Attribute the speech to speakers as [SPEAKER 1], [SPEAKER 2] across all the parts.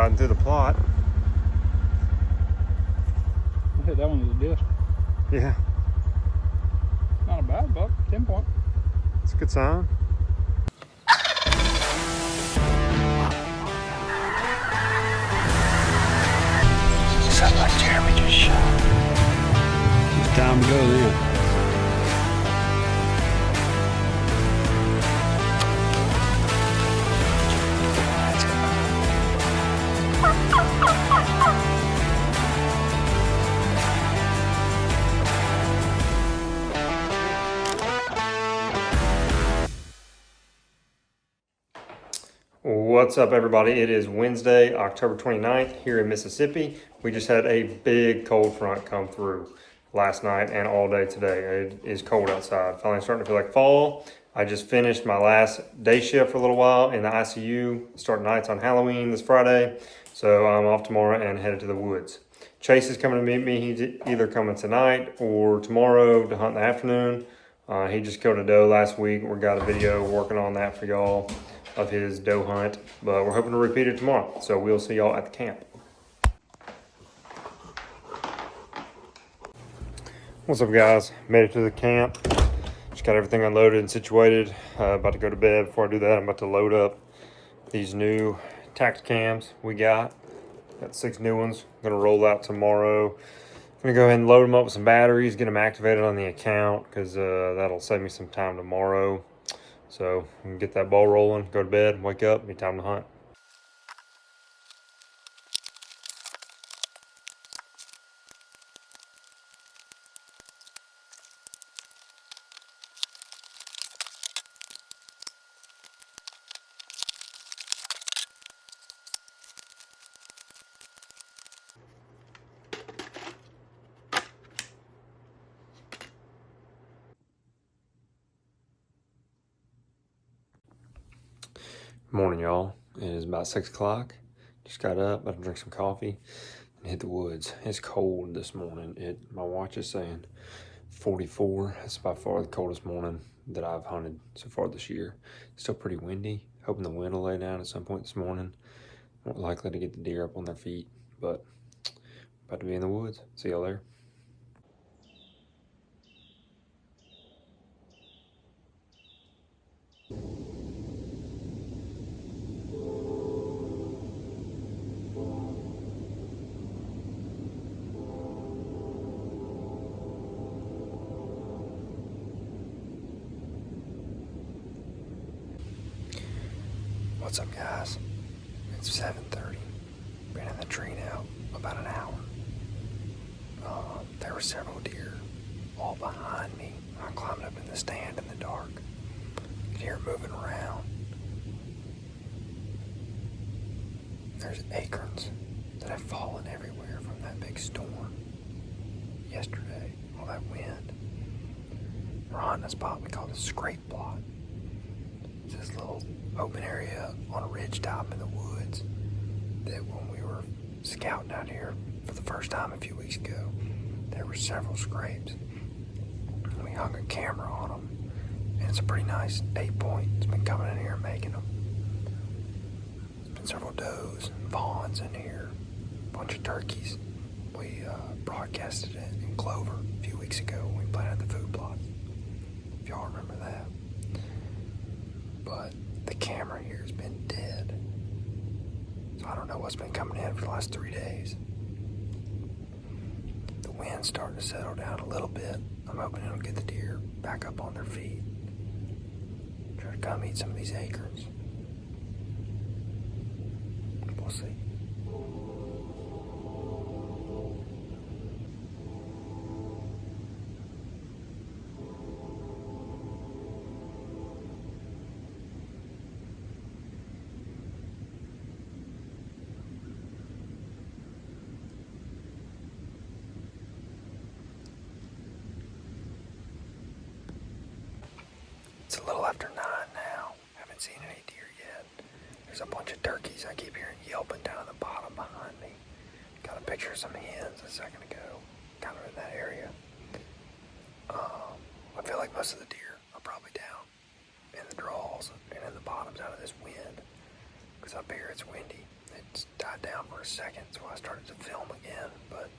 [SPEAKER 1] riding through the plot.
[SPEAKER 2] I hit that one with a disc.
[SPEAKER 1] Yeah.
[SPEAKER 2] Not a bad buck, 10 point.
[SPEAKER 1] It's a good sign.
[SPEAKER 3] Sounds like Jeremy just shot.
[SPEAKER 2] It's time to go then.
[SPEAKER 1] What's up, everybody? It is Wednesday, October 29th here in Mississippi. We just had a big cold front come through last night and all day today. It is cold outside. Finally starting to feel like fall. I just finished my last day shift for a little while in the ICU, starting nights on Halloween this Friday. So I'm off tomorrow and headed to the woods. Chase is coming to meet me. He's either coming tonight or tomorrow to hunt in the afternoon. He just killed a doe last week. We got a video working on that for y'all of his doe hunt, but we're hoping to repeat it tomorrow. So we'll see y'all at the camp. What's up, guys? Made it to the camp. Just got everything unloaded and situated. About to go to bed. Before I do that, I'm about to load up these new tax cams we got. Got 6 new ones. Gonna roll out tomorrow. Gonna go ahead and load them up with some batteries, get them activated on the account, because that'll save me some time tomorrow. So we can get that ball rolling, go to bed, wake up, be time to hunt. Morning, y'all. It is about 6 o'clock. Just got up, about to drink some coffee and hit the woods. It's cold this morning. My watch is saying 44. It's by far the coldest morning that I've hunted so far this year. Still pretty windy. Hoping the wind will lay down at some point this morning. More likely to get the deer up on their feet, but about to be in the woods. See y'all there. What's up, guys? It's 7:30. Been in the tree now about an hour. There were several deer all behind me. I climbed up in the stand in the dark. Could hear them moving around. There's acorns that have fallen everywhere from that big storm yesterday, all that wind. We're hunting a spot we call the scrape plot. It's this little open area on a ridge top in the woods that when we were scouting out here for the first time a few weeks ago, there were several scrapes. We hung a camera on them, and it's a pretty nice 8-point. It's been coming in here and making them. There's been several does and fawns in here, a bunch of turkeys. We broadcasted it in clover a few weeks ago when we planted the food plots, if y'all remember that. But the camera here has been dead. So I don't know what's been coming in for the last 3 days. The wind's starting to settle down a little bit. I'm hoping it'll get the deer back up on their feet. Try to come eat some of these acorns. We'll see. It's a little after 9 now. Haven't seen any deer yet. There's a bunch of turkeys I keep hearing yelping down at the bottom behind me. Got a picture of some hens a second ago, kind of in that area. I feel like most of the deer are probably down in the draws and in the bottoms out of this wind. Because up here it's windy. It's died down for a second, so I started to film again, but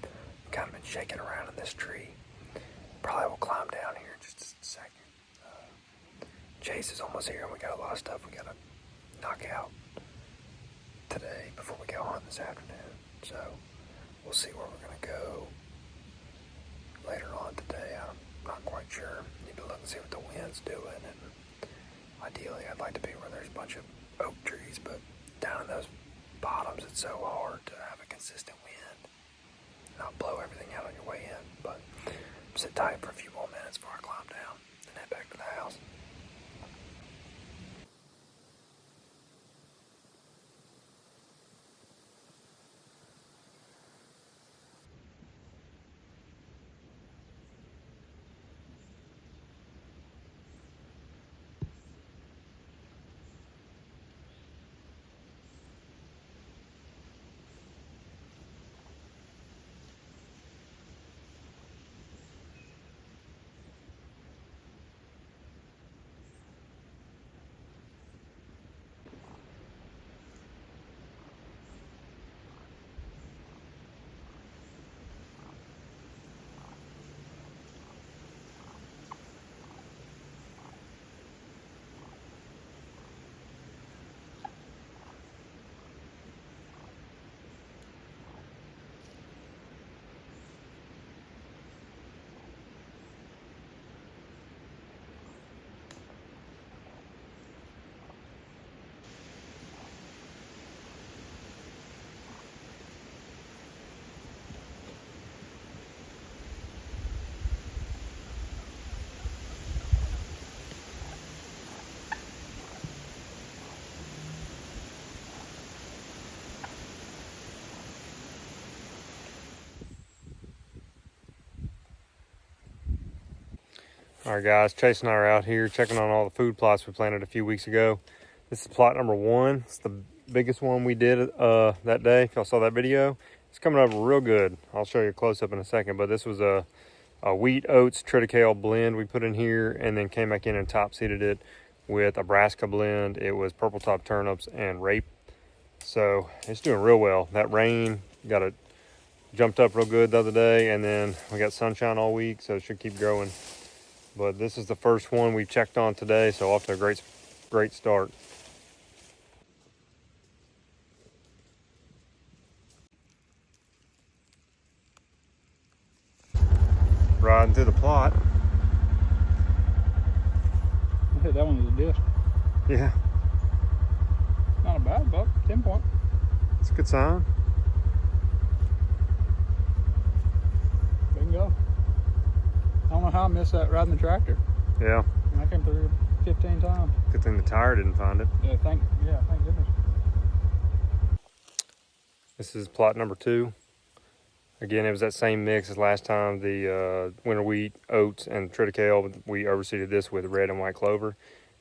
[SPEAKER 1] I've kind of been shaking around in this tree. Probably will climb down here in just a second. Chase is almost here, and we got a lot of stuff we gotta knock out today before we go hunt this afternoon. So we'll see where we're gonna go later on today. I'm not quite sure. Need to look and see what the wind's doing, and ideally I'd like to be where there's a bunch of oak trees, but down in those bottoms it's so hard to have a consistent wind, not blow everything out on your way in. But sit tight for a few more minutes before I climb down and head back to the house. All right, guys, Chase and I are out here checking on all the food plots we planted a few weeks ago. This is plot number 1. It's the biggest one we did that day. If y'all saw that video, it's coming up real good. I'll show you a close-up in a second, but this was a wheat, oats, triticale blend we put in here, and then came back in and top-seeded it with a brassica blend. It was purple top turnips and rape. So it's doing real well. That rain got it jumped up real good the other day, and then we got sunshine all week, so it should keep growing. But this is the first one we've checked on today, so off to a great start. Riding through the plot.
[SPEAKER 2] I hit that one with a disc.
[SPEAKER 1] Yeah.
[SPEAKER 2] Not a bad buck, 10 point.
[SPEAKER 1] It's a good sign.
[SPEAKER 2] Bingo. I don't know how I missed that riding the tractor.
[SPEAKER 1] Yeah.
[SPEAKER 2] I came through 15 times.
[SPEAKER 1] Good thing the tire didn't find it.
[SPEAKER 2] Yeah, thank goodness.
[SPEAKER 1] This is plot number 2. Again, it was that same mix as last time, the winter wheat, oats, and triticale. We overseeded this with red and white clover,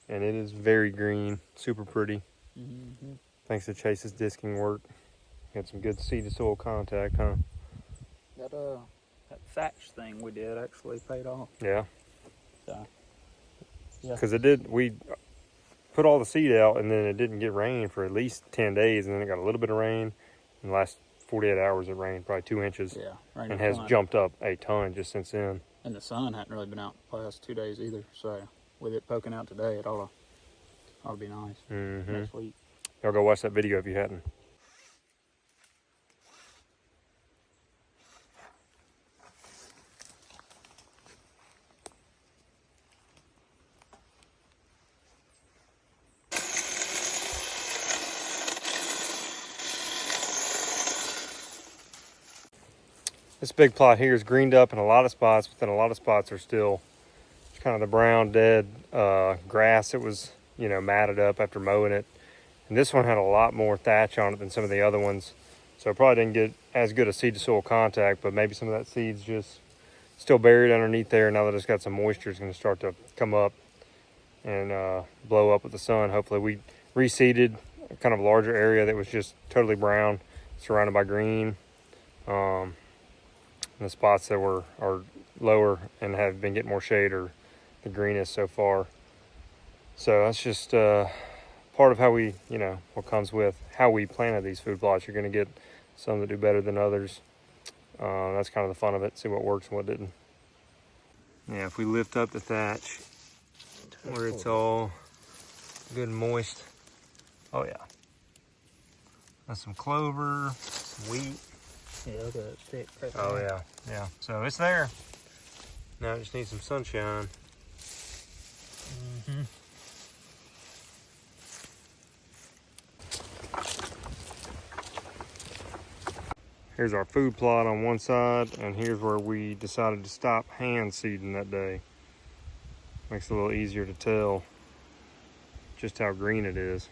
[SPEAKER 1] and it is very green, super pretty.
[SPEAKER 2] Mm-hmm.
[SPEAKER 1] Thanks to Chase's disking work. Had some good seed to soil contact, huh?
[SPEAKER 2] That thatch thing we did actually paid off.
[SPEAKER 1] Yeah.
[SPEAKER 2] So,
[SPEAKER 1] yeah. Because we put all the seed out, and then it didn't get rain for at least 10 days, and then it got a little bit of rain. In the last 48 hours, it rained probably 2 inches.
[SPEAKER 2] Yeah.
[SPEAKER 1] And has jumped up a ton just since then.
[SPEAKER 2] And the sun hadn't really been out the last 2 days either. So with it poking out today, it ought to be nice.
[SPEAKER 1] Mm-hmm.
[SPEAKER 2] Next week.
[SPEAKER 1] Y'all go watch that video if you hadn't. This big plot here is greened up in a lot of spots, but then a lot of spots are still kind of the brown, dead grass that was, matted up after mowing it. And this one had a lot more thatch on it than some of the other ones. So it probably didn't get as good a seed to soil contact, but maybe some of that seed's just still buried underneath there. Now that it's got some moisture, it's going to start to come up and blow up with the sun. Hopefully we reseeded a kind of larger area that was just totally brown, surrounded by green. And the spots that are lower and have been getting more shade are the greenest so far. So that's just
[SPEAKER 4] part of how we, what comes with how we planted these food plots. You're going to get some that do better than others. That's kind of the fun of it, see what works and what didn't. Yeah, if we lift up the thatch where it's all good and moist. Oh yeah. That's some clover, some wheat.
[SPEAKER 2] Yeah, look at that stick right
[SPEAKER 4] Oh
[SPEAKER 2] there.
[SPEAKER 4] yeah. So it's there. Now it just needs some sunshine.
[SPEAKER 2] Mm-hmm.
[SPEAKER 4] Here's our food plot on one side, and here's where we decided to stop hand seeding that day. Makes it a little easier to tell just how green it is.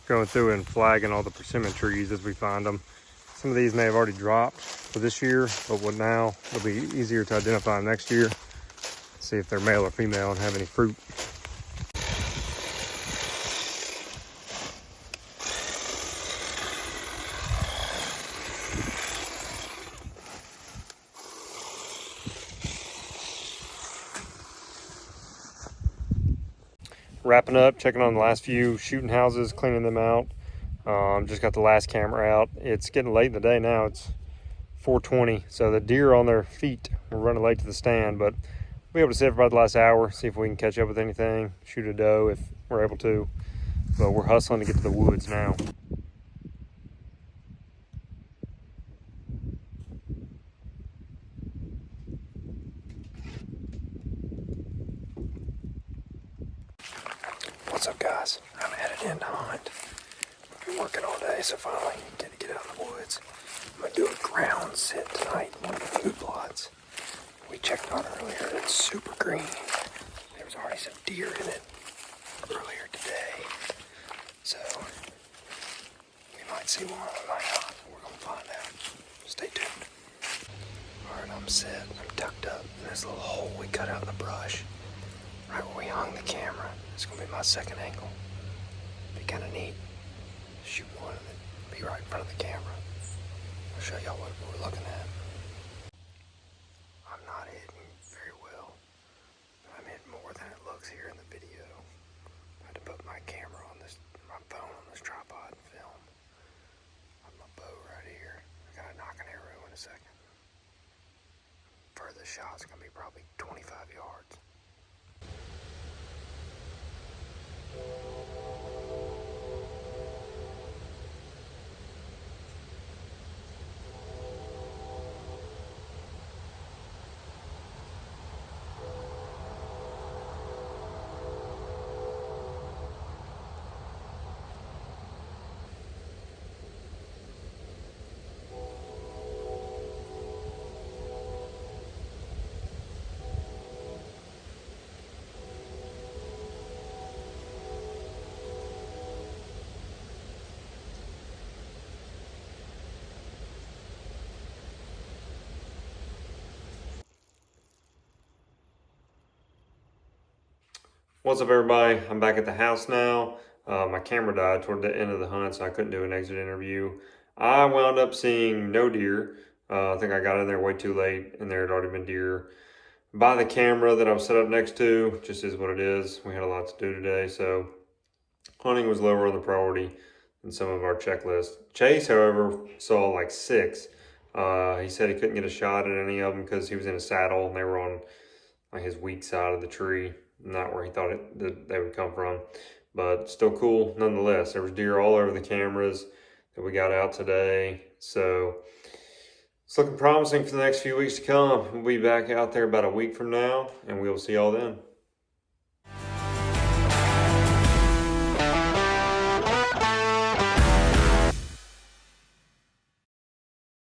[SPEAKER 4] Going through and flagging all the persimmon trees as we find them. Some of these may have already dropped for this year, but what now will be easier to identify next year. See if they're male or female and have any fruit. Wrapping up, checking on the last few shooting houses, cleaning them out. Just got the last camera out. It's getting late in the day now. It's 4:20, so the deer are on their feet. We're running late to the stand, but we'll be able to sit for about the last hour, see if we can catch up with anything, shoot a doe if we're able to. But we're hustling to get to the woods now.
[SPEAKER 1] What's up, guys? I'm headed in to hunt. I've been working all day, so finally get to get out of the woods. I'm gonna do a ground sit tonight in one of the food plots. We checked on earlier. It's super green. There was already some deer in it earlier today, so we might see one, we might not. We're gonna find out. Stay tuned. All right, I'm set. I'm tucked up in this little hole we cut out in the brush, right where we hung the camera. It's gonna be my second angle. Be kind of neat. Shoot one and then be right in front of the camera. I'll show y'all what we're looking at. I'm not hitting very well, but I'm hitting more than it looks here in the video. I had to put my camera on this, my phone on this tripod and film. I have my bow right here. I gotta knock an arrow in a second. Furthest shot's gonna be probably 25 yards.
[SPEAKER 4] What's up, everybody? I'm back at the house now. My camera died toward the end of the hunt, so I couldn't do an exit interview. I wound up seeing no deer. I think I got in there way too late, and there had already been deer by the camera that I was set up next to. Just is what it is. We had a lot to do today, so hunting was lower on the priority than some of our checklist. Chase, however, saw like 6. He said he couldn't get a shot at any of them because he was in a saddle and they were on like his weak side of the tree, not where he thought that they would come from. But still cool nonetheless. There was deer all over the cameras that we got out today. So it's looking promising for the next few weeks to come. We'll be back out there about a week from now, and we'll see y'all then.